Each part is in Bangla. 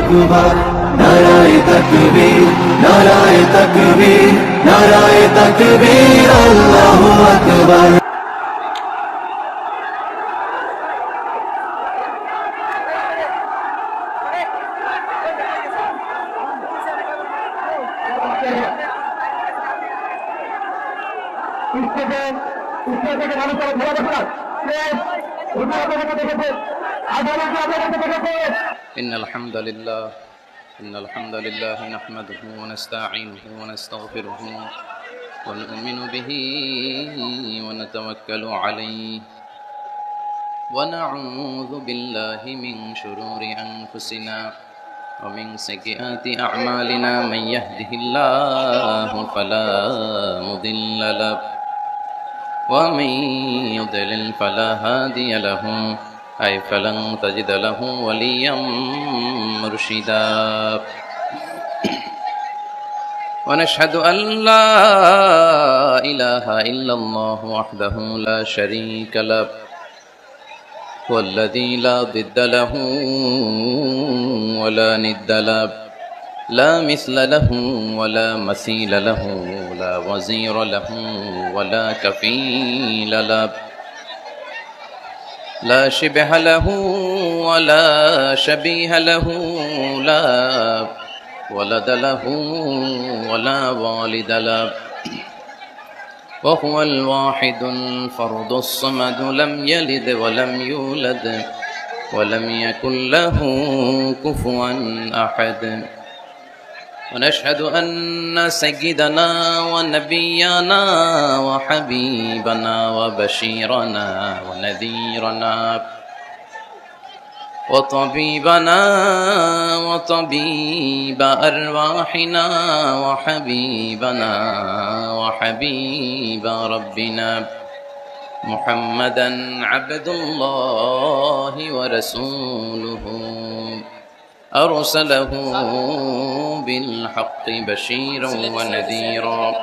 আকবার নারায়ে তাকবীর নারায়ে তাকবীর নারায়ে তাকবীর আল্লাহু আকবার إن الحمد لله نحمده ونستعينه ونستغفره ونؤمن به ونتوكل عليه ونعوذ بالله من شرور أنفسنا ومن سيئات أعمالنا من يهده الله فلا مضل له ومن يضلل فلا هادي له أي فلن تجد له وليا مرشدا ونشهد أن لا إله إلا الله وحده لا شريك له والذي لا ضد له ولا ند له لا مثل له ولا مثيل له لا وزير له ولا كفيل له لا شبه له ولا شبيه له لا ولد له ولا والد له وهو الواحد الفرد الصمد لم يلد ولم يولد ولم يكن له كفوا أحد ونشهد أن سيدنا ونبينا وحبيبنا وبشيرنا ونذيرنا وطبيبنا وطبيب أرواحنا وحبيبنا وحبيب ربنا محمدا عبد الله ورسوله أرسله بالحق بشيرا ونذيرا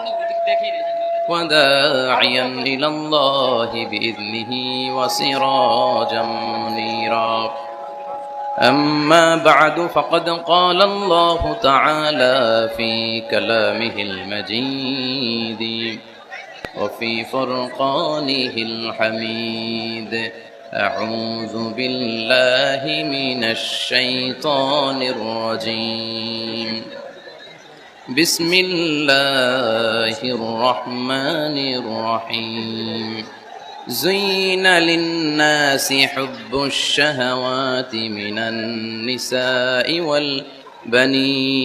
وداعيا إلى الله بإذنه وسراجا منيرا أما بعد فقد قال الله تعالى في كلامه المجيد وفي فرقانه الحميد أعوذ بالله من الشيطان الرجيم بسم الله الرحمن الرحيم زين للناس حب الشهوات من النساء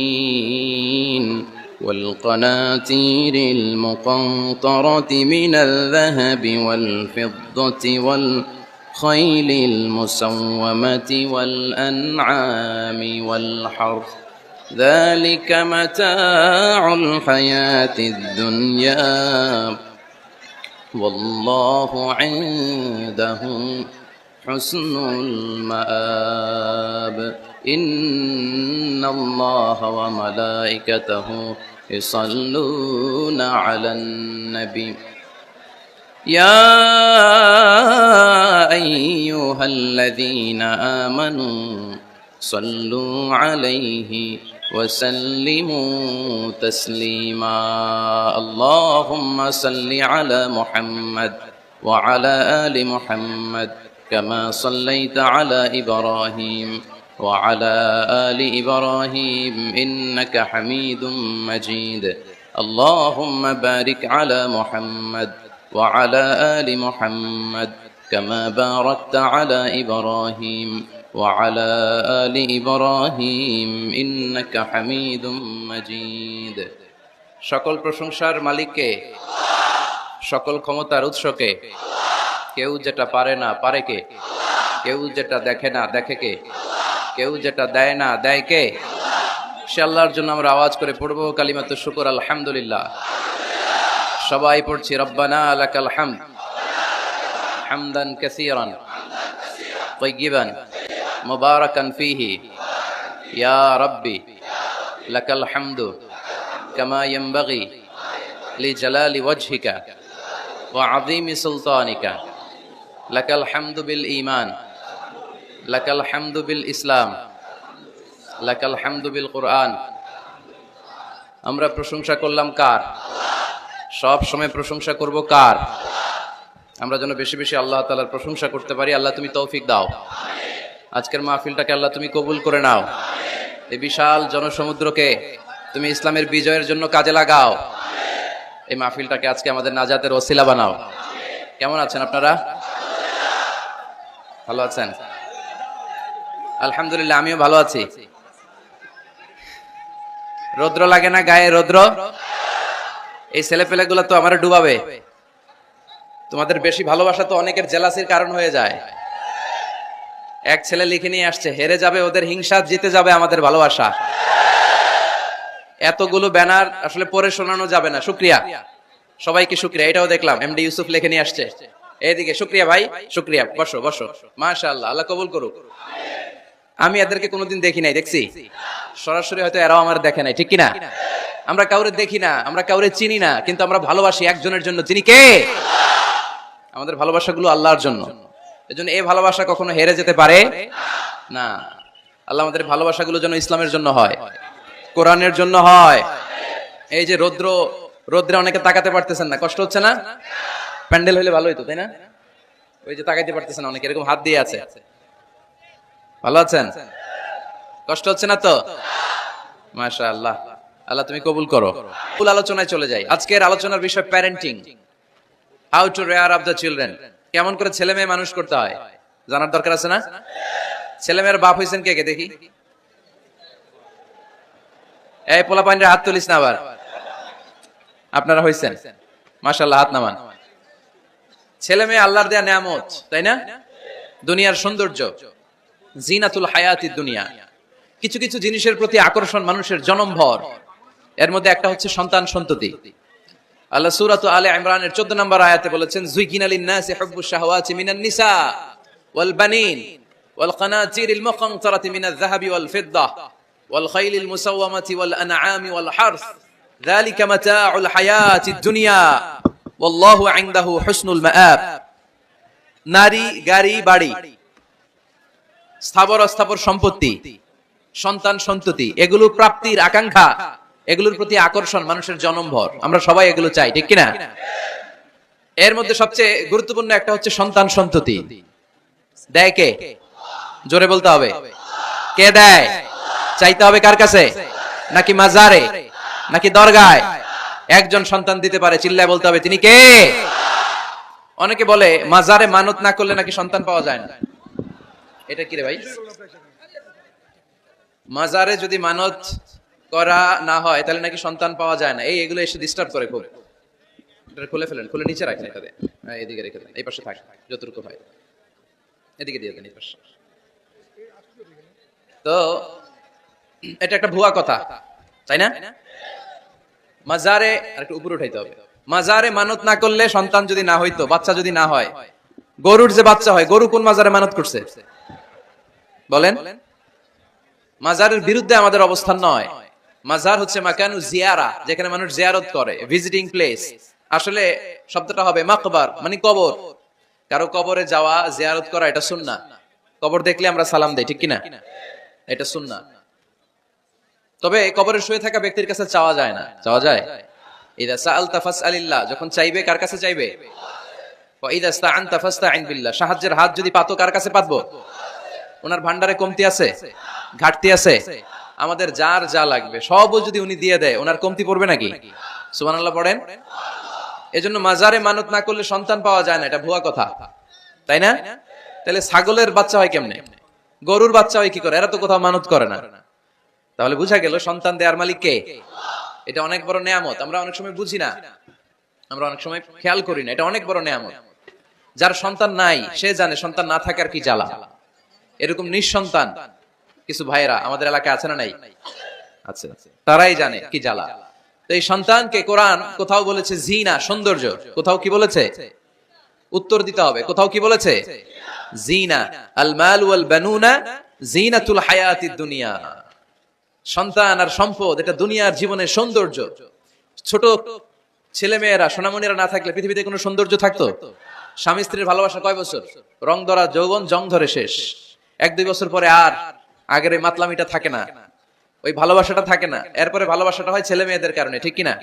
والبنين والقناطير المقنطرة من الذهب والفضة والخيل المسومة والأنعام والحرث ذلك متاع الحياة الدنيا والله عنده حسن المآب إن الله وملائكته يصلون على النبي يا أيها الذين آمنوا صلوا عليه وسلموا تسليما اللهم صل على محمد وعلى آل محمد كما صليت على إبراهيم وعلى آل إبراهيم إنك حميد مجيد اللهم بارك على محمد وعلى آل محمد كما باركت على إبراهيم وعلى آل إبراهيم إنك حميد مجيد সকল প্রশংসার মালিককে সকল ক্ষমতার উৎসকে কেউ যেটা পারে না পারে কে কেউ যেটা দেখে না দেখে কে কেউ যেটা দেয় না দেয় কে সে আল্লাহর জন্য আমরা আওয়াজ করে পড়বো কালিমাতুশ শুকর আলহামদুলিল্লাহ সবাই পড়ছি রব্বানা লাকাল হামদ হামদান কাসীরান তাইয়িবান মুবারাকান ফীহি ইয়া রাব্বি লাকাল হামদু কামা ইয়ানবাগি লিজালালি ওয়াজহিকা ওয়া আযীমি সুলতানিকা লাকাল হামদু বিল ঈমান লাকাল হামদু বিল ইসলাম লাকাল হামদু বিল কুরআন। আমরা প্রশংসা করলাম কার? সব সময় প্রশংসা করব কার? আমরা যেন বেশি বেশি আল্লাহ তাআলার প্রশংসা করতে পারি। আল্লাহ তুমি তৌফিক দাও। আজকের মাহফিলটাকে আল্লাহ তুমি কবুল করে নাও। এই বিশাল জনসমুদ্রকে তুমি ইসলামের বিজয়ের জন্য কাজে লাগাও। এই মাহফিলটাকে আজকে আমাদের নাজাতের ওসিলা বানাও। কেমন আছেন আপনারা? ভালো আছেন? আলহামদুলিল্লাহ, আমিও ভালো আছি। রৌদ্র লাগে না গায়ে? রৌদ্র এই ছেলেপেলেগুলো তো আমার ডুবাবে। তোমাদের বেশি ভালোবাসা তো অনেকের জেলাসির কারণ হয়ে যায়। এক ছেলে লিখে নিয়ে আসছে, হেরে যাবে ওদের হিংসা, জিতে যাবে আমাদের ভালোবাসা। এতগুলো ব্যানার আসলে পড়ে শোনানো যাবে না। শুকরিয়া, সবাইকে শুকরিয়া। এটাও দেখলাম এমডি ইউসুফ লিখে নিয়ে আসছে। এইদিকে শুকরিয়া ভাই, শুকরিয়া। বসো বসো, মাশাআল্লাহ, আল্লাহ কবুল করুক। আমি এদেরকে কোনোদিন দেখি নাই, দেখছি সরাসরি, হয়তো এরাও আমার দেখে নাই, ঠিক কিনা? আমরা কাউরে দেখি না, আমরা কাউরে চিনি না, কিন্তু আমরা ভালোবাসি একজনের জন্য। যিনি কে? আমাদের ভালোবাসাগুলো আল্লাহর জন্য। এজন্য এই ভালোবাসা কখনো হেরে যেতে পারে না। আল্লাহ আমাদের ভালোবাসাগুলো যেন ইসলামের জন্য হয়, কোরআনের জন্য হয়। এই যে রৌদ্রে অনেকে তাকাতে পারতেছেন না, কষ্ট হচ্ছে না? প্যান্ডেল হইলে ভালো হইতো, তাই না? ওই যে তাকাইতে পারতেছেন অনেকে, এরকম হাত দিয়ে আছে। ভালো আছেন? কষ্ট হচ্ছে না তো? মাশাআল্লাহ, আল্লাহ তুমি কবুল করো। মূল আলোচনায় চলে যাই। আজকের আলোচনার বিষয় parenting, how to rare up the children. কেমন করে ছেলে মেয়ে মানুষ করতে হয় জানার দরকার আছে না? ছেলে মেয়ের বাপ হইছেন কে কে দেখি? এই পোলা পাইনের হাত তুলিস না আবার। আপনারা হইছেন? মাশাআল্লাহ, হাত নামান। ছেলে মেয়ে আল্লাহর দেয়া নিয়ামত, তাই না? দুনিয়ার সৌন্দর্য, জিনাতুল হায়াতিদ দুনিয়া। কিছু কিছু জিনিসের প্রতি আকর্ষণ মানুষের জনমভর। এর মধ্যে একটা হচ্ছে সন্তান সন্ততি। আল্লাহ সূরা আলে ইমরানের 14 নম্বর আয়াতে বলেছেন, যুইকিনা লিন-নাসি হুব্বুশ শাহাওয়াতি মিনান নিসা ওয়াল বানিন ওয়াল কানাতিরিল মুকানতারাতি মিনাজ যাহাবি ওয়াল ফিদ্দা ওয়াল খাইলিল মুসাওয়ামাতি ওয়াল আনআমি ওয়াল হারস যালিকা মাতাউল হায়াতিদ দুনিয়া ওয়াল্লাহু ইনদাহু হুসনুল মাআব। নারী, গাড়ি, বাড়ি, স্থাবর অস্থাবর সম্পত্তি, সন্তান সন্ততি, এগুলো প্রাপ্তির আকাঙ্ক্ষা, এগুলোর প্রতি আকর্ষণ মানুষের জনমভর। আমরা সবাই এগুলো চাই, ঠিক কিনা? এর মধ্যে সবচেয়ে গুরুত্বপূর্ণ একটা হচ্ছে সন্তান সন্ততি। দেয় কে? জোরে বলতে হবে, কে দেয়? চাইতে হবে কার কাছে? নাকি মাজারে, নাকি দরগায়? একজন সন্তান দিতে পারে, চিল্লায় বলতে হবে তিনি কে? অনেকে বলে মাজারে মানত না করলে নাকি সন্তান পাওয়া যায় না। এটা কি রে ভাই? মাজারে যদি মানত করা না হয় তাহলে নাকি সন্তান পাওয়া যায় না। এগুলো এসে ডিস্টার্ব করে খুব। এটা খুলে ফেলেন, খুলে নিচে রাখেন। এটা দেন, এদিকে রেখে দেন, এই পাশে থাক যতটুকু হয়, এদিকে দিয়ে দেন, এই পাশে। তো এটা একটা ভুয়া কথা, তাই না? মাজারে আরেকটু উপরে উঠাইতে হবে। মাজারে মানত না করলে সন্তান যদি না হইতো, বাচ্চা যদি না হয়, গরুর যে বাচ্চা হয়, গরু কোন মাজারে মানত করছে বলেন? মাজারের বিরুদ্ধে আমাদের অবস্থান নয়। মাজার হচ্ছে মাকানু জিয়ারা, যেখানে মানুষ জিয়ারত করে, ভিজিটিং প্লেস। আসলে শব্দটা হবে মাকবার, মানে কবর। কারো কবরে যাওয়া, জিয়ারত করা, এটা সুন্নাহ। কবর দেখলে আমরা সালাম দেই, ঠিক কিনা? এটা সুন্নাহ। তবে কবরে শুয়ে থাকা ব্যক্তির কাছে চাওয়া যায় না। চাওয়া যায়? ইদা সাআলতা ফাসআলিল্লাহ, যখন চাইবে কার কাছে চাইবে? ওয়া ইদা ইসতাআনতা ফাসতাইন বিল্লাহ, সাহায্যের হাত যদি পাতো কার কাছে পাতবো? ওনার ভান্ডারে কমতি আছে, ঘাটতি আছে? আমাদের যার যা লাগবে সবও যদি উনি দিয়ে দেয়, ওনার কমতি পড়বে নাকি? সুবহানাল্লাহ পড়েন। এজন্য মাজারে মানত না করলে সন্তান পাওয়া যায় না, এটা ভুয়া কথা, তাই না? তাহলে ছাগলের বাচ্চা হয় কেমনে? গরুর বাচ্চা হয় কি করে? এরা তো কোথাও মানত করে না। তাহলে বুঝা গেল সন্তান দেওয়ার মালিক কে? এটা অনেক বড় নেয়ামত। আমরা অনেক সময় বুঝি না, আমরা অনেক সময় খেয়াল করি না। এটা অনেক বড় নেয়ামত। যার সন্তান নাই সে জানে সন্তান না থাকার কি জ্বালা। এরকম নিঃসন্তান কিছু ভাইয়েরা আমাদের এলাকায় আছে না নাই? আছে, তারাই জানে কি জ্বালা। তো এই সন্তানকে কোরআন কোথাও বলেছে জিনা, সৌন্দর্য, কোথাও কি বলেছে? উত্তর দিতে হবে। কোথাও কি বলেছে? জিনা, আল মাল ওয়াল বানুনা জিনাতুল হায়াতিদ দুনিয়া। সন্তান আর সম্পদ এটা দুনিয়ার জীবনের সৌন্দর্য। ছোট ছেলে মেয়েরা, সোনামণিরা না থাকলে পৃথিবীতে কোনো সৌন্দর্য থাকতো? স্বামী স্ত্রীর ভালোবাসা কয় বছর? রং ধরা যৌবন, জং ধরে শেষ। 1-2 বছর পরে আর আগের এই মাতলামিটা থাকে না। ওই ভালোবাসাটা থাকে না। এরপরে ভালোবাসাটা হয় ছেলে মেয়েদের কারণে, ঠিক কিনা?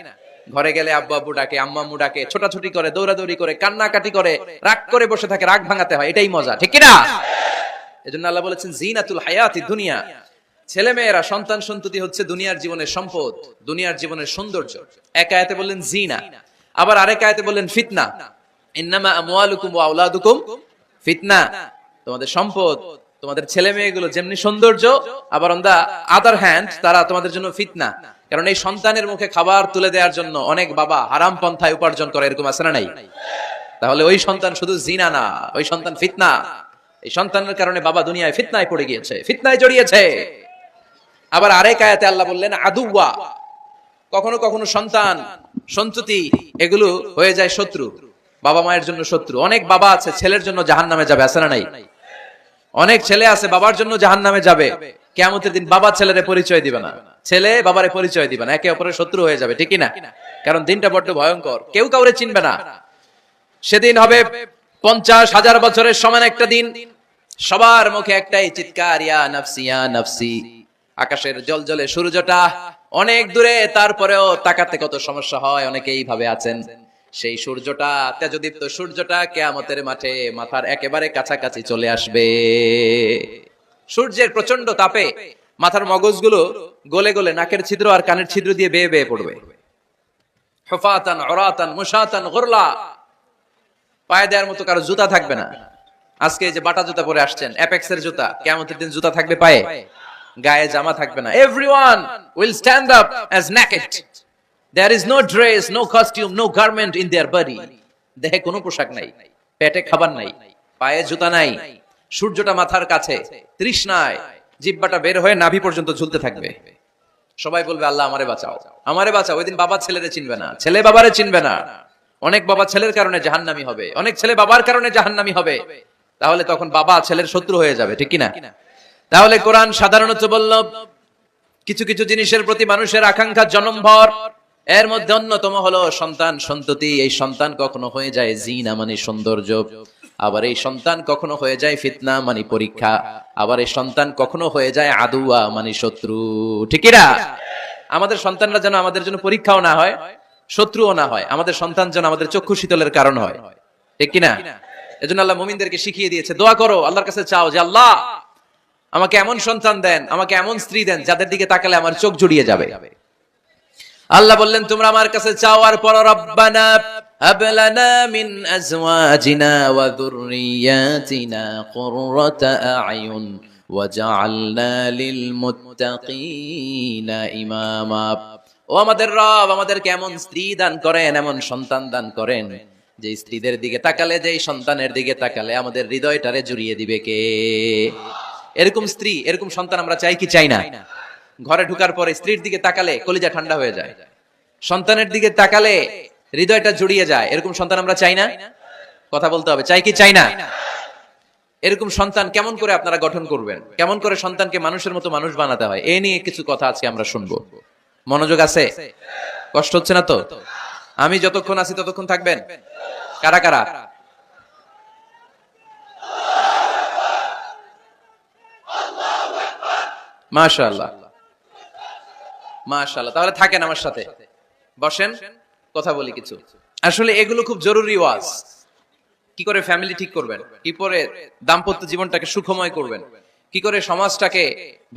ঘরে গেলে আব্বু আব্বু ডাকে, আম্মু আম্মু ডাকে, ছোটাছুটি করে, দৌড়াদৌড়ি করে, কান্নাকাটি করে, রাগ করে বসে থাকে, রাগ ভাঙাতে হয়, এটাই মজা, ঠিক কিনা? এজন্য আল্লাহ বলেছেন জিনাতুল হায়াতি দুনিয়া, ছেলে মেয়েরা সন্তান সন্ততি হচ্ছে দুনিয়ার জীবনের সম্পদ, দুনিয়ার জীবনের সৌন্দর্য। এক আয়াতে বললেন জিনা, আবার আরেক আয়াতে বললেন ফিতনা। ইন্নামা আমওয়ালুকুম ওয়া আওলাদুকুম ফিতনা, তোমাদের সম্পদ, তোমাদের ছেলে মেয়েগুলো যেমনি সৌন্দর্য, আবার অন দা আদার হ্যান্ড তারা তোমাদের জন্য ফিতনা। কারণ এই সন্তানের মুখে খাবার তুলে দেওয়ার জন্য অনেক বাবা হারাম পন্থায় উপার্জন করে, এরকম আছে না নাই? তাহলে ওই সন্তান শুধু জিনা না, ওই সন্তান ফিতনা। এই সন্তানের কারণে বাবা দুনিয়ায় ফিতনায় পড়ে গিয়েছে, ফিতনায় জড়িয়েছে। আবার আরেক আয়াতে আল্লাহ বললেন আদুওয়া, কখনো কখনো সন্তান সন্ততি এগুলো হয়ে যায় শত্রু, বাবা মায়ের জন্য শত্রু। অনেক বাবা আছে ছেলের জন্য জাহান্নামে যাবে, আছে না নাই? অনেক ছেলে আছে বাবার জন্য জাহান্নামে যাবে, কিয়ামতের দিন বাবা ছেলেরে পরিচয় দিবে না, ছেলে বাবারে পরিচয় দিবে না, একে অপরের শত্রু হয়ে যাবে, ঠিক না? কারণ দিনটা বড্ড ভয়ঙ্কর, কেউ কাউরে চিনবে না। সেদিন হবে 50,000 বছরের সমান একটা দিন, সবার মুখে একটাই চিৎকার, ইয়া নাফসি ইয়া নাফসি। আকাশের জলজলে সূর্যটা অনেক দূরে, তারপরেও তাকাতে কত সমস্যা হয়, অনেকে এইভাবে আছেন। সেই সূর্যটা, তেজদীপ্ত সূর্যটা কিয়ামতের মাঠে মাথার একেবারে কাছাকাছি চলে আসবে। সূর্যের প্রচন্ড তাপে মাথার মগজগুলো গলে গলে নাকের ছিদ্র আর কানের ছিদ্র দিয়ে বেয়ে বেয়ে পড়বে। হুফাতান উরাতান মুশাতান গুরলা, পায়ে দেওয়ার মতো কারো জুতা থাকবে না। আজকে এই যে বাটা জুতা পরে আসছেন, অ্যাপেক্সের জুতা, কিয়ামতের দিন জুতা থাকবে পায়ে, গায়ে জামা থাকবে না। Everyone will stand up as naked. There is no dress, no costume, no garment in their body. দেহে কোনো পোশাক নাই, পেটে খাবার নাই, পায়ে জুতা নাই, সূর্যটা মাথার কাছে, তৃষ্ণায় জিহ্বাটা বের হয়ে নাভি পর্যন্ত ঝুলতে থাকবে। সবাই বলবে আল্লাহ আমারে বাঁচাও, আমারে বাঁচাও। ওই দিন বাবা ছেলেরে চিনবে না, ছেলে বাবারে চিনবে না। অনেক বাবা ছেলের কারণে জাহান্নামী হবে, অনেক ছেলে বাবার কারণে জাহান্নামী হবে। তাহলে তখন বাবা ছেলের শত্রু হয়ে যাবে, ঠিক কিনা? তাহলে কোরআন সাধারণত বলল কিছু কিছু জিনিসের প্রতি মানুষের আকাঙ্ক্ষা জনমভর, এর মধ্যে অন্যতম হলো সন্তান সন্ততি। এই সন্তান কখনো হয়ে যায় জিনা মানে সৌন্দর্য, আবার এই সন্তান কখনো হয়ে যায় ফিতনা মানে পরীক্ষা, আবার এই সন্তান কখনো হয়ে যায় আদুয়া মানে শত্রু, ঠিক না? আমাদের সন্তানরা যেন আমাদের জন্য পরীক্ষাও না হয়, শত্রুও না হয়, আমাদের সন্তান যেন আমাদের চক্ষু শীতলের কারণ হয়, ঠিক কিনা? এজন্য আল্লাহ মুমিনদেরকে শিখিয়ে দিয়েছে, দোয়া করো, আল্লাহর কাছে চাও যে আল্লাহ আমাকে এমন সন্তান দেন, আমাকে এমন স্ত্রী দেন যাদের দিকে তাকালে আমার চোখ জুড়িয়ে যাবে। আল্লাহ বললেন তোমরা আমার কাছে চাও আর পড়ো, রব্বানা হাব লানা মিন আজওয়াজিনা ওয়া যুররিয়াতিনা কুররাতা আ'য়ুন ওয়াজআলনা লিল মুত্তাকিনা ইমামা। ও আমাদের রব, আমাদেরকে এমন স্ত্রী দান করেন, এমন সন্তান দান করেন, যে স্ত্রীদের দিকে তাকালে, যে সন্তানের দিকে তাকালে আমাদের হৃদয়টারে জুড়িয়ে দিবে কে? এরকম স্ত্রী, এরকম সন্তান আমরা চাই কি চাই না? ঘরে ঢুকার পরে স্ত্রীর দিকে তাকালে কলিজা ঠান্ডা হয়ে যায়, সন্তানের দিকে তাকালে হৃদয়টা জুড়িয়ে যায়, এরকম সন্তান আমরা চাই না? কথা বলতে হবে, চাই কি চাই না? এরকম সন্তান কেমন করে আপনারা গঠন করবেন, কেমন করে সন্তানকে মানুষের মতো মানুষ বানাতে হয়, এই নিয়ে কিছু কথা আজকে আমরা শুনবো। মনোযোগ আছে? কষ্ট হচ্ছে না তো? আমি যতক্ষণ আছি ততক্ষণ থাকবেন? কারা কারা? মাশাআল্লাহ, মাশাআল্লাহ। তাহলে থাকেন আমার সাথে, বসেন, কথা বলি কিছু। আসলে এগুলো খুব জরুরি ওয়াজ। কি করে ফ্যামিলি ঠিক করবেন, কি করে দাম্পত্য জীবনটাকে সুখময় করবেন, কি করে সমাজটাকে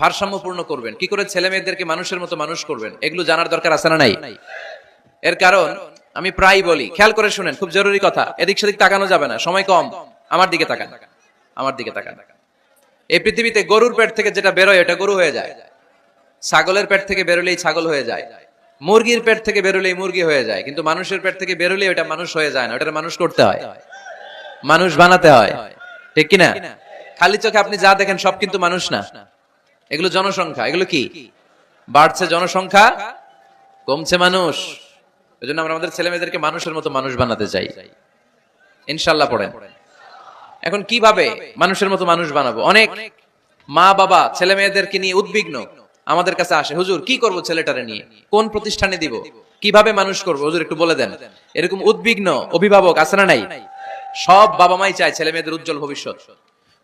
ভারসাম্যপূর্ণ করবেন, কি করে ছেলে মেয়েদেরকে মানুষের মতো মানুষ করবেন, এগুলো জানার দরকার আছে না নাই? এর কারণ আমি প্রায় বলি, খেয়াল করে শুনেন, খুব জরুরি কথা, এদিক সেদিক তাকানো যাবে না, সময় কম। আমার দিকে তাকান, আমার দিকে তাকান। এই পৃথিবীতে গরুর পেট থেকে যেটা বেরোয় এটা গরু হয়ে যায়, ছাগলের পেট থেকে বেরোলেই ছাগল হয়ে যায়, মুরগির পেট থেকে বেরোলেই মুরগি হয়ে যায়, কিন্তু মানুষের পেট থেকে বেরোলেই ওটা মানুষ হয়ে যায় না, ওটা মানুষ করতে হয়, মানুষ বানাতে হয়, ঠিক কিনা? খালি চোখে আপনি যা দেখেন সব কিন্তু মানুষ না, এগুলো জনসংখ্যা। এগুলো কি? বাড়ছে জনসংখ্যা, কমছে মানুষ। এজন্য আমরা আমাদের ছেলে মেয়েদেরকে মানুষের মতো মানুষ বানাতে চাই, ইনশাআল্লাহ। পড়েন। এখন কিভাবে মানুষের মতো মানুষ বানাবো? অনেক মা বাবা ছেলে মেয়েদেরকে নিয়ে উদ্বিগ্ন, আমাদের কাছে আসে, হুজুর কি করব ছেলেটারে নিয়ে, কোন প্রতিষ্ঠানে দিব, কিভাবে মানুষ করবো, হুজুর একটু বলে দেন। এরকম উদ্বিগ্ন অভিভাবক আছে না নাই? সব বাবা মাই চায় ছেলে মেয়েদের উজ্জ্বল ভবিষ্যৎ।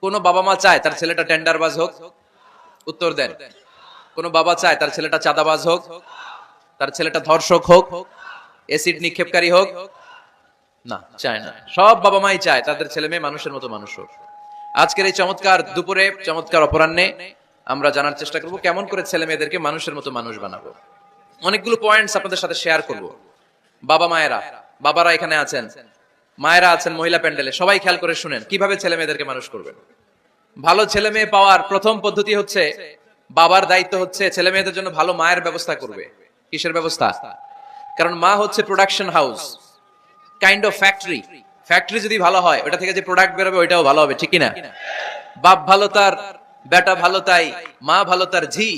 কোন বাবা মা চায় তার ছেলেটা টেন্ডারবাজ হোক? উত্তর দেন। কোন বাবা চায় তার ছেলেটা চাঁদাবাজ হোক, তার ছেলেটা ধর্ষক হোক, এসিড নিক্ষেপকারী হোক? না, চায় না। সব বাবা মাই চায় তাদের ছেলে মেয়ে মানুষের মতো মানুষ হোক। আজকের এই চমৎকার দুপুরে, চমৎকার অপরাহ্নে আমরা জানার চেষ্টা করব কেমন করে ছেলে মেয়েদেরকে মানুষের মতো মানুষ বানাবো। অনেকগুলো পয়েন্টস আপনাদের সাথে শেয়ার করব। বাবা মায়েরা, বাবারা এখানে আছেন, মায়েরা আছেন মহিলা প্যান্ডেলে, সবাই খেয়াল করে শুনেন কিভাবে ছেলে মেয়েদেরকে মানুষ করবেন। ভালো ছেলে মেয়ে পাওয়ার প্রথম পদ্ধতি হচ্ছে, বাবার দায়িত্ব হচ্ছে ছেলে মেয়েদের জন্য ভালো মায়ের ব্যবস্থা করবে। কিসের ব্যবস্থা? কারণ মা হচ্ছে production house, kind of factory. Factory যদি ভালো হয়, ওটা থেকে যে প্রোডাক্ট বেরোবে ওইটাও ভালো হবে, ঠিক কিনা? বাপ ভালো তার বেটা ভালো তাই, মা ভালো তার ঝি,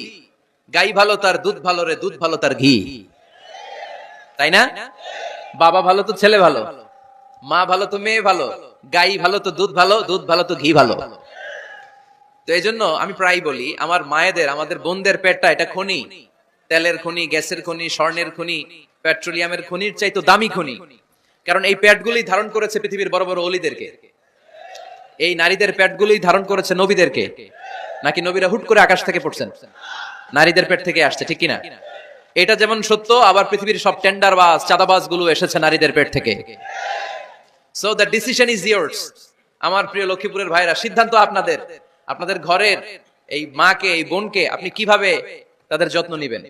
গাই ভালো তার দুধ ভালো রে, দুধ ভালো তার ঘি, তাই না? বাবা ভালো তো ছেলে ভালো, মা ভালো তো মেয়ে ভালো, গাই ভালো তো দুধ ভালো, দুধ ভালো তো ঘি ভালো। তো এই জন্য আমি প্রায় বলি, আমার মায়েদের, আমাদের বোনদের পেটটা এটা খনি, তেলের খনি, গ্যাসের খনি, স্বর্ণের খনি, পেট্রোলিয়ামের খনির চাইতো দামি খনি। কারণ এই পেটগুলি ধারণ করেছে পৃথিবীর বড় বড় অলিদেরকে। এই নারীদের পেটগুলি ধারণ করেছে নবীদেরকে। নাকি নবীরা হুট করে আকাশ থেকে পড়ছেন? নারীদের পেট থেকে আসছে, ঠিক কিনা? এটা যেমন সত্য, আবার পৃথিবীর সব টেন্ডারবাজ, চাঁদাবাজ গুলো এসেছে নারীদের পেট থেকে। So the decision is years. আমার প্রিয় লক্ষ্মীপুরের ভাইরা, সিদ্ধান্ত আপনাদের। আপনাদের ঘরের এই মাকে, এই বোনকে আপনি কিভাবে তাদের যত্ন নেবেন,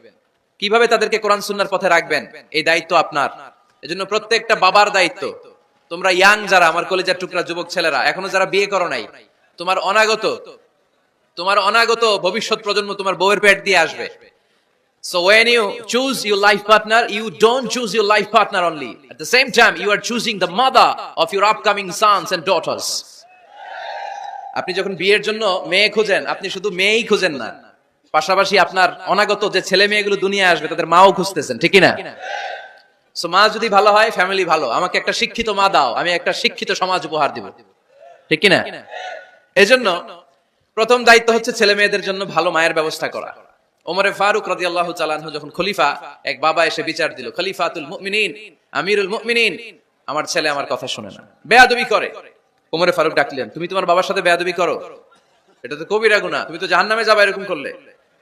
কিভাবে তাদেরকে কোরআন সুন্নাহর পথে রাখবেন, এই দায়িত্ব আপনার। এজন্য প্রত্যেকটা বাবার দায়িত্ব। তোমরা ইয়াং যারা, আমার কলেজের টুকরা যুবক ছেলেরা, এখনো যারা বিয়ে করো নাই, তোমার অনাগত ভবিষ্যৎ প্রজন্ম তোমার বউয়ের পেট দিয়ে আসবে। So when you choose your life partner, you don't choose your life partner only. At the same time, you are choosing the mother of your upcoming sons and daughters. আপনি যখন বিয়ের জন্য মেয়ে খুঁজেন, আপনি শুধু মেয়েই খুঁজেন না, পাশাপাশি আপনার অনাগত যে ছেলে মেয়েগুলো দুনিয়ায় আসবে তাদের মাও খুঁজতেছেন, ঠিক কিনা? সো মা যদি ভালো হয়, ফ্যামিলি ভালো। আমাকে একটা শিক্ষিত মা দাও, আমি একটা শিক্ষিত সমাজ উপহার দিব, ঠিক কিনা? এজন্য প্রথম দায়িত্ব হচ্ছে ছেলে মেয়েদের জন্য ভালো মায়ের ব্যবস্থা করা। ওমরে ফারুক রাদিয়াল্লাহু তাআলা আনহু যখন খলিফা, এক বাবা এসে বিচার দিল, খলিফাতুল মুমিনিন, আমিরুল মুমিনিন, আমার ছেলে আমার কথা শুনে না, বেয়াদবি করে। ওমরে ফারুক ডাকলেন, তুমি তোমার বাবার সাথে বেয়াদবি করো? এটা তো কবিরা গুনাহ, তুমি তো জাহান্নামে যাবে এরকম করলে।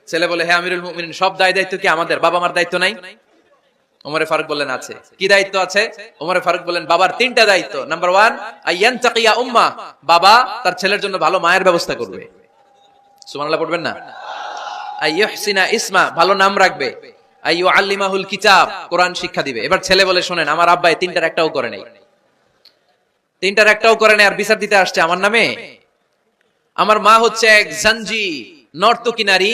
ছেলে বলে, হ্যাঁ আমিরুল মুমিনিন, সব দায়িত্ব কি আমাদের? বাবা মার দায়িত্ব নাই? ওমরে ফারুক বললেন, আছে। কি দায়িত্ব আছে? ওমরে ফারুক বললেন, বাবার তিনটা দায়িত্ব। নাম্বার 1, আইয়ানতাকিয়া উম্মাহ, বাবা তার ছেলের জন্য ভালো মায়ের ব্যবস্থা করবে। সুবহানাল্লাহ পড়বেন না? আইয়ুহসিনা ইসমা, ভালো নাম রাখবে। আইয়ুআল্লিমাহুল কিতাব, কোরআন শিক্ষা দিবে। এবার ছেলে বলে, শোনেন, আমার আব্বা এই তিনটার একটাও করে নাই, তিনটার একটাও করে নাই, আর বিচার দিতে আসছে আমার নামে। আমার মা হচ্ছে এক জাঞ্জি, নর্তকী নারী,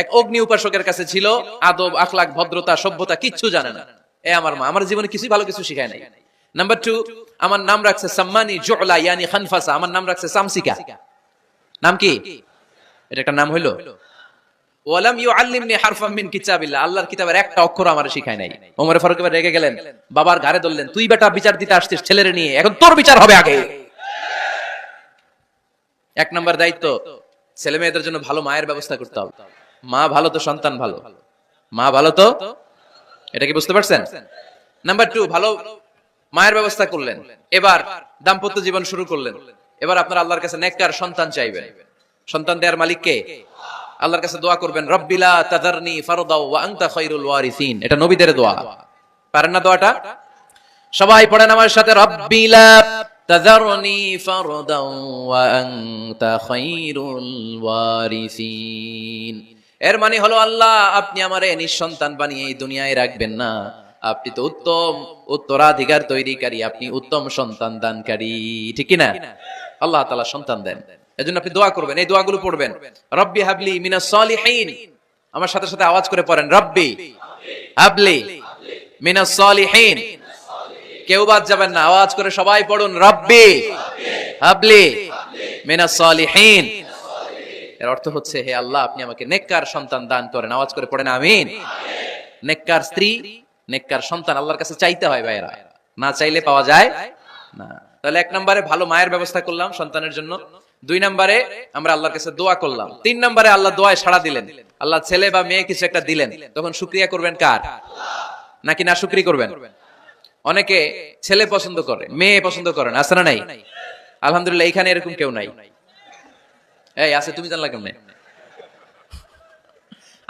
এক অগ্নি উপাসকের কাছে ছিল, আদব, আখলাক, ভদ্রতা, সভ্যতা কিচ্ছু জানে না। এ আমার মা, আমার জীবনে কিছুই ভালো কিছু শিখায় নাই। নাম্বার 2, আমার নাম রাখছে সাম্মানি জুলা, ইয়ানি খানফাসা, আমার নাম রাখছে সামসিকা। নাম কি? এটা একটা নাম হইলো? ওয়ালাম ইউআল্লিমনি হারফাম মিন কিতাবিল্লাহ, আল্লাহর কিতাবের একটা অক্ষর আমারে শিখায় নাই। ওমর ফারুক এবার রেগে গেলেন, বাবার ঘাড়ে ধরলেন, তুই বেটা বিচার দিতে আসছিস ছেলেরে নিয়ে, এখন তোর বিচার হবে আগে। এক নাম্বার দায়িত্ব, ছেলে মেয়েদের জন্য ভালো মায়ের ব্যবস্থা করতে হবে। মা ভালো তো সন্তান ভালো, মা ভালো তো, এটা কি বুঝতে পারছেন? নাম্বার 2, ভালো মায়ের ব্যবস্থা করলেন, এবার দাম্পত্য জীবন শুরু করলেন। এবার আপনার আল্লাহর কাছে নেককার সন্তান চাইবেন। সন্তান দেওয়ার মালিক কে? আল্লাহর কাছে দোয়া করবেন, রব্বিলা তাযারনি ফারদা ওয়া আনতা খায়রুল ওয়ারিসিন। এটা নবীদের দোয়া, পারেন না দোয়াটা? সবাই পড়েন আমার সাথে, রব্বিলা তাযারনি ফারদা ওয়া আনতা খায়রুল ওয়ারিসিন। এর মানে হলো, আল্লাহ আপনি আমারে নিঃসন্তান বানিয়ে এই দুনিয়ায় রাখবেন না, আপনি তো উত্তম উত্তরাধিকার তৈরিকারী, আপনি উত্তম সন্তান দানকারী, ঠিক কি না? আল্লাহ তাআলা সন্তান দেন, এজন্য আপনি দোয়া করবেন, এই দোয়াগুলো পড়বেন। রব্বি হাবলি মিনাস সালিহিন, আমার সাথে সাথে আওয়াজ করে পড়েন, রব্বি হাবলি মিনাস সালিহিন। কেউ বাদ যাবেন না, আওয়াজ করে সবাই পড়ুন, রব্বি হাবলি মিনাস সালিহিন। এর অর্থ হচ্ছে, হে আল্লাহ আপনি আমাকে নেককার সন্তান দান করেন। আওয়াজ করে পড়েন আমিন। নেককার স্ত্রী, নেককার সন্তান আল্লাহর কাছে চাইতে হয় ভাইরা, না চাইলে পাওয়া যায় না। তাহলে 1 নম্বরে ভালো মায়ের ব্যবস্থা করলাম সন্তানের জন্য, 2 নম্বরে আমরা আল্লাহর কাছে দোয়া করলাম, 3 নম্বরে আল্লাহ দোয়ায় সাড়া দিলেন, আল্লাহ ছেলে বা মেয়ে কিছু একটা দিলেন, তখন শুকরিয়া করবেন কার? নাকি না শুকরি করবেন? অনেকে ছেলে পছন্দ করে, মেয়ে পছন্দ করেন, আছে না নাই? আলহামদুলিল্লাহ এখানে এরকম কেউ নাই। এই আছে, তুমি জানলা কেমনে?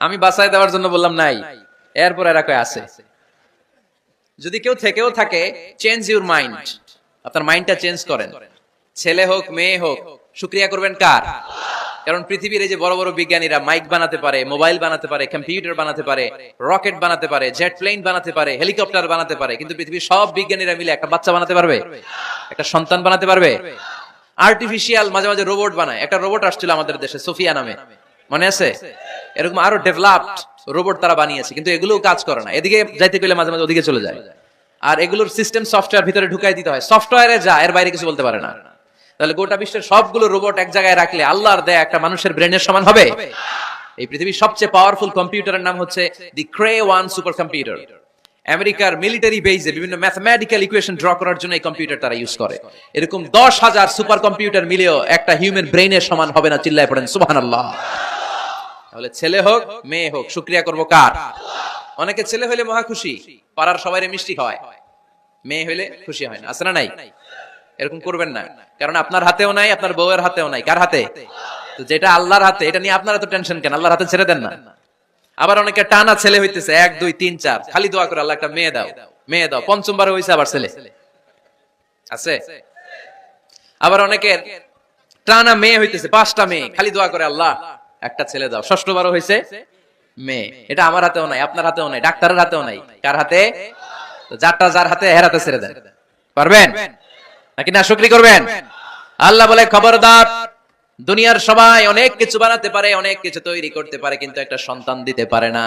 আমি বাঁচাই দেওয়ার জন্য বললাম নাই, এরপর এরা কয় আছে। যদি কেউ থেকেও থাকে, চেঞ্জ ইউর মাইন্ড, আপনার মাইন্ডটা চেঞ্জ করেন। ছেলে হোক মেয়ে হোক, শুকরিয়া করবেন কার? কারণ পৃথিবীর এই যে বড় বড় বিজ্ঞানীরা মাইক বানাতে পারে, মোবাইল বানাতে পারে, কম্পিউটার বানাতে পারে, রকেট বানাতে পারে, জেট প্লেন বানাতে পারে, হেলিকপ্টার বানাতে পারে, কিন্তু পৃথিবীর সব বিজ্ঞানীরা মিলে একটা বাচ্চা বানাতে পারবে? একটা সন্তান বানাতে পারবে? আর্টিফিশিয়াল মাঝে মাঝে রোবট বানায়। একটা রোবট আসছিল আমাদের দেশে, সোফিয়া নামে, মনে আছে? এরকম আরো ডেভেলপড রোবট তারা বানিয়েছে, কিন্তু এগুলোও কাজ করে না। এদিকে যাইতে গেলে মাঝে মাঝে ওদিকে চলে যায়। আর এগুলোর সিস্টেম সফটওয়্যার ভিতরে ঢুকাই দিতে হয়, সফটওয়্যারে যা, এর বাইরে কিছু বলতে পারে না। তাহলে গোটা বিশ্বের সবগুলো রোবট এক জায়গায় রাখলে আল্লাহর দেয়া একটা মানুষের ব্রেনের সমান হবে? এই পৃথিবীর সবচেয়ে পাওয়ারফুল কম্পিউটারের নাম হচ্ছে দি ক্রে 1 সুপার কম্পিউটার। আমেরিকার মিলিটারি বেজে বিভিন্ন ম্যাথমেটিক্যাল ইকুয়েশন ড্র করার জন্য এই কম্পিউটার তারা ইউজ করে। এরকম 10,000 সুপার কম্পিউটার মিলেও একটা হিউম্যান ব্রেনের সমান হবে না। চিল্লায় পড়েন সুবহানাল্লাহ। তাহলে ছেলে হোক মেয়ে হোক, শুকরিয়া করব কার? অনেকে ছেলে হইলে মহা খুশি, পাড়ার সবাইরে মিষ্টি খাওয়ায়, মেয়ে হইলে খুশি হয় না। আছে না নাই? এরকম করবেন না, কারণ আপনার হাতেও নাই, আপনার বউয়ের হাতেও নাই। কার হাতে? তো যেটা আল্লাহর হাতে, এটা নিয়ে আপনারা তো টেনশন কেন? আল্লাহর হাতে ছেড়ে দেন না। আবার অনেকে টানা ছেলে হইতেছে 1 2 3 4, খালি দোয়া করে আল্লাহ একটা মেয়ে দাও, মেয়ে দাও। পঞ্চমবার হইছে আবার ছেলে আছে। আবার অনেকের টানা মেয়ে হইতেছে 5টা মেয়ে, খালি দোয়া করে আল্লাহ একটা ছেলে দাও। ষষ্ঠবারও হইছে মেয়ে। এটা আমার হাতেও নাই, আপনার হাতেও নাই, ডাক্তারের হাতেও নাই। কার হাতে? যারটা যার হাতে, হের হাতে ছেড়ে দেন। পারবেন নাকি না শুকরি করবেন? আল্লাহ বলে খবরদার, দুনিয়ার সবাই অনেক কিছু বানাতে পারে, অনেক কিছু তৈরি করতে পারে, কিন্তু একটা সন্তান দিতে পারে না।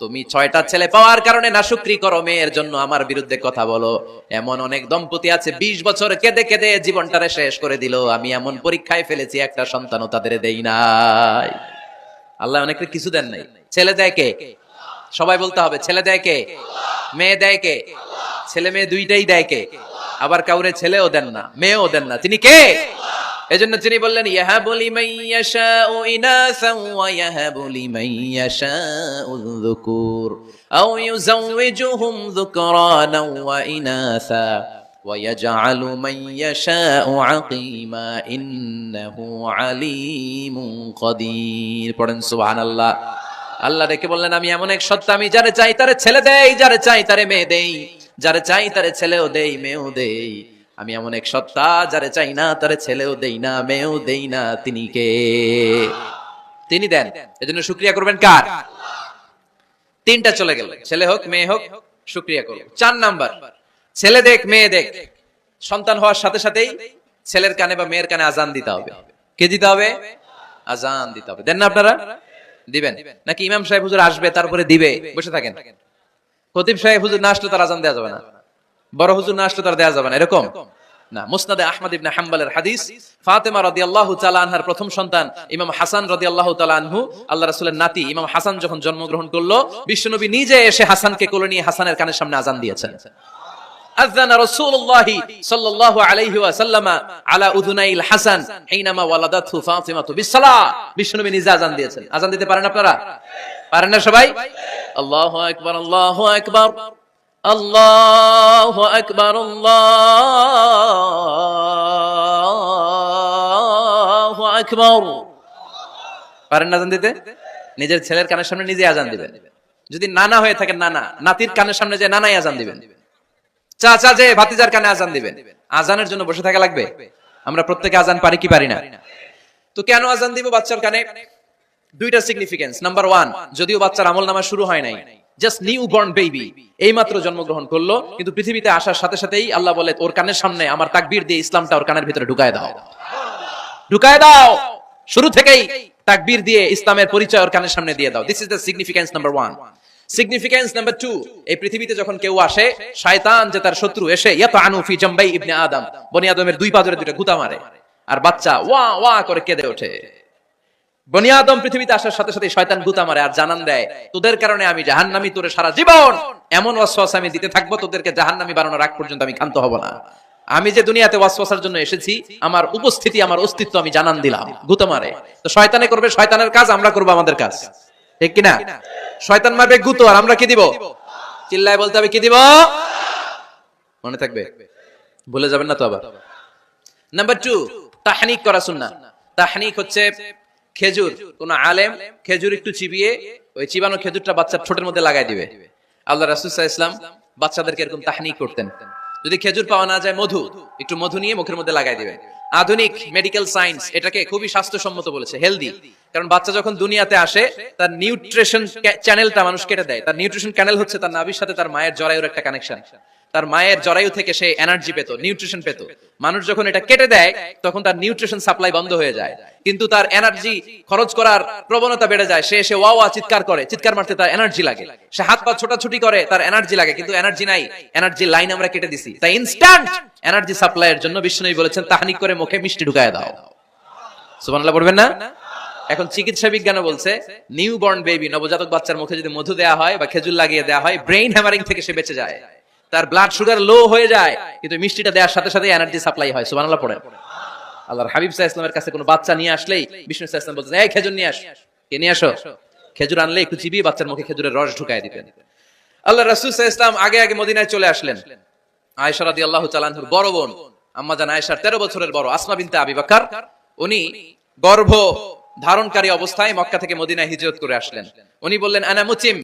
তুমি 6টা ছেলে পাওয়ার কারণে না শুকরি করো, মেয়ের জন্য আমার বিরুদ্ধে কথা বলো। এমন অনেক দম্পতি আছে 20 বছর কেঁদে কেঁদে জীবনটারে শেষ করে দিল। আমি এমন পরীক্ষায় ফেলেছি, একটা সন্তানও তাদের দেই নাই। আল্লাহ অনেকে কিছু দেন নাই। ছেলে দেয় কে? সবাই বলতে হবে, ছেলে দেয় কে? মেয়ে দেয় কে? ছেলে মেয়ে দুইটাই দেয় কে? আবার কাউরে ছেলেও দেন না, মেয়েও দেন না। তিনি কে? এজন্য তিনি বললেন ইয়াহাবু লিমান ইয়াশাউ ইনাসা ওয়া ইয়াহাবু লিমান ইয়াশাউ যুকুর আও ইউযাওয়িজুহুম যুকরানা ওয়া ইনাসা ওয়া ইয়াজআলু মান ইয়াশাউ আকীমা ইন্নাহু আলীমুন কাদির। পড়েন সুবহানাল্লাহ। আল্লাহ ডেকে বললেন আমি এমন এক সত্তা, আমি যারে চাই তারে ছেলে দেই, যারে চাই তারে মেয়ে দেই, যারে চাই তারে ছেলেও দেই মেয়েও দেই। আমি এমন এক সত্তা, যারে চাই না তারে ছেলেও দেই না মেয়েও দেই না। তিনি কে? তিনি দেন। এজন্য শুকরিয়া করবেন কার? 3টা চলে গেল, ছেলে হোক মেয়ে হোক, শুকরিয়া করব। 4 নাম্বার, ছেলে দেখ মেয়ে দেখ, সন্তান হওয়ার সাথে সাথেই ছেলের কানে বা মেয়ের কানে আজান দিতে হবে। কে দিতে হবে? আজান দিতে হবে। দেন না আপনারা? দিবেন নাকি ইমাম সাহেব হুজুর আসবে তারপরে দিবে বসে থাকেন? খতিব সাহেব হুজুর না আসলে তার আজান দেওয়া যাবে না, বড় হুজুর না আসলে তার দেওয়া যাবে না, এরকম না। মুসনাদে আহমদ ইবনে হাম্বলের হাদিস, ফাতেমা রাদিয়াল্লাহু তাআলা আনহার প্রথম সন্তান ইমাম হাসান রাদিয়াল্লাহু তাআলা আনহু, আল্লাহ রাসূলের নাতি ইমাম হাসান যখন জন্মগ্রহণ করলো, বিশ্বনবী নিজে এসে হাসানকে কোলে নিয়ে হাসানের কানের সামনে আজান দিয়েছেন। আযানা রাসূলুল্লাহি সাল্লাল্লাহু আলাইহি ওয়াসাল্লাম আলা উযুনাইল হাসান হিনামা ওয়ালাদাতহু ফাতিমাতু বিসসালাহ। বিশ্বনবী নিজে আজান দিয়েছেন। আজান দিতে পারেন আপনারা? পারেন না সবাই? আল্লাহু আকবার, আল্লাহু আকবার, আল্লাহু আকবার, আল্লাহু আকবার। পারেন না আজান দিতে? নিজের ছেলের কানের সামনে নিজে আজান দিবেন। যদি নানা হয়ে থাকেন, নানা নাতির কানের সামনে যে নানাই আজান দিবেন। চাচা যে ভাতিজার কানে আজান দিবেন। আজানের জন্য বসে থাকা লাগবে? আমরা প্রত্যেকে আজান পারি কি পারি না? তো কেন আজান দিব বাচ্চার কানে? 2টা সিগনিফিকেন্স। নাম্বার 1, যদিও বাচ্চার আমলনামা শুরু হয় নাই, জাস্ট নিউ বর্ন বেবি, এই মাত্র জন্মগ্রহণ করলো, কিন্তু পৃথিবীতে আসার সাথে সাথেই আল্লাহ বলে ওর কানের সামনে আমার তাকবীর দিয়ে ইসলামটা ওর কানের ভিতরে ঢুকায় দাও, ঢুকায় দাও। শুরু থেকেই তাকবীর দিয়ে ইসলামের পরিচয় ওর কানের সামনে দিয়ে দাও। This is the significance number 1। Significance number 2, এই পৃথিবীতে যখন কেউ আসে, শয়তান যে তার শত্রু এসে ইয়াতানু ফি জামবাই ইবনে আদম, বনি আদমের 2 পা ধরে 2টা গুতা মারে, আর বাচ্চা ওয়া ওয়া করে কেঁদে ওঠে। বনি আদম পৃথিবীতে আসার সাথে সাথে শয়তান গুতা মারে আর জানান দেয় তোদের কারণে আমি জাহান্নামী, তোরে সারা জীবন এমন ওয়াসওয়াসা আমি দিতে থাকবো, তোদেরকে জাহান্নামী বানানোর আগ পর্যন্ত আমি ক্ষান্ত হব না। আমি যে দুনিয়াতে ওয়াসওয়াসার জন্য এসেছি, আমার উপস্থিতি, আমার অস্তিত্ব আমি জানান দিলাম। গুতা মারে। তো শয়তানে করবে শয়তানের কাজ, আমরা করব আমাদের কাজ, ঠিক কি না? শয়তান মারবে গুতো, আর আমরা কি দিব? চিল্লায় বলতে হবে কি দিব? মনে থাকবে, ভুলে যাবেন না তো আবার। নাম্বার 2, তাহনিক করা সুন্নাহ। তাহনিক হচ্ছে খেজুর, কোন আলেম খেজুর একটু চিবিয়ে ওই চিবানো খেজুরটা বাচ্চার ঠোঁটের মধ্যে লাগাই দিবে। আল্লাহ রাসূল সাল্লাল্লাহু আলাইহি ওয়াসাল্লাম বাচ্চাদেরকে এরকম তাহনিক করতেন। যদি খেজুর পাওয়া না যায়, একটু মধু নিয়ে মুখের মধ্যে লাগাই দিবেন। আধুনিক মেডিকেল সায়েন্স এটাকে খুবই স্বাস্থ্যসম্মত বলেছে, হেলদি। কারণ বাচ্চা যখন দুনিয়াতে আসে তার নিউট্রিশন চ্যানেলটা মানুষ কেটে দেয়। তার নিউট্রিশন চ্যানেল হচ্ছে তার নাভির সাথে তার মায়ের জরায়ুর একটা কানেকশন। তার মায়ের জরায়ু থেকে সে এনার্জি পেত, নিউট্রিশন পেত। মানুষ যখন এটা কেটে দেয় তখন তার নিউট্রিশন সাপ্লাই বন্ধ হয়ে যায়, কিন্তু তার এনার্জি খরচ করার প্রবণতা বেড়ে যায়। সে এসে ওয়া ওয়া চিৎকার করে, চিৎকার মারতে তার এনার্জি লাগে। সে হাত পা ছোটাছুটি করে, তার এনার্জি লাগে, কিন্তু এনার্জি নাই। এনার্জি লাইন আমরা কেটে দিছি, তাই ইনস্ট্যান্ট এনার্জি সাপ্লাইয়ের জন্য বিষ্ণুনবী বলেছেন তাহনিক করে মুখে মিষ্টি ঢুকায় দাও। সুবহানাল্লাহ পড়বেন না? এখন চিকিৎসা বিজ্ঞানও বলছে নিউ বর্ন বেবি, নবজাতক বাচ্চার মুখে যদি মধু দেওয়া হয় বা খেজুর লাগিয়ে দেওয়া হয়, ব্রেইন হ্যামারিং থেকে সে বেঁচে যায়। তার ব্লাড সুগার লো হয়ে যায়, কিন্তু মিষ্টিটা দেওয়ার সাথে সাথে এনার্জি সাপ্লাই হয়। সুবহানাল্লাহ পড়েন। আল্লাহর হাবিব সাল্লাল্লাহু আলাইহি ওয়াসাল্লামের কাছে কোনো বাচ্চা নিয়ে আসলেই বিষ্ণু সাল্লাল্লাহু আলাইহি ওয়াসাল্লাম বলতেন, এই খেজুর নিয়ে আস, কে নিয়ে আসো। খেজুর আনলে একটু চিবিয়ে বাচ্চার মুখে খেজুরের রস ঢুকায় দিতেন। আল্লাহ রাসূল সাল্লাল্লাহু আলাইহি ওয়াসাল্লাম আগে আগে মদিনায় চলে আসলেন। আয়েশা রাদিয়াল্লাহু তাআলা আনহার বড় বোন, আম্মা জান আয়েশার 13 বছরের বড় আসমা বিনতে আবি বকর, উনি গর্ভ ধারণকারী অবস্থায় মক্কা থেকে মদিনায় হিজরত করে আসলেন। উনি বললেন, আনা মুতিম,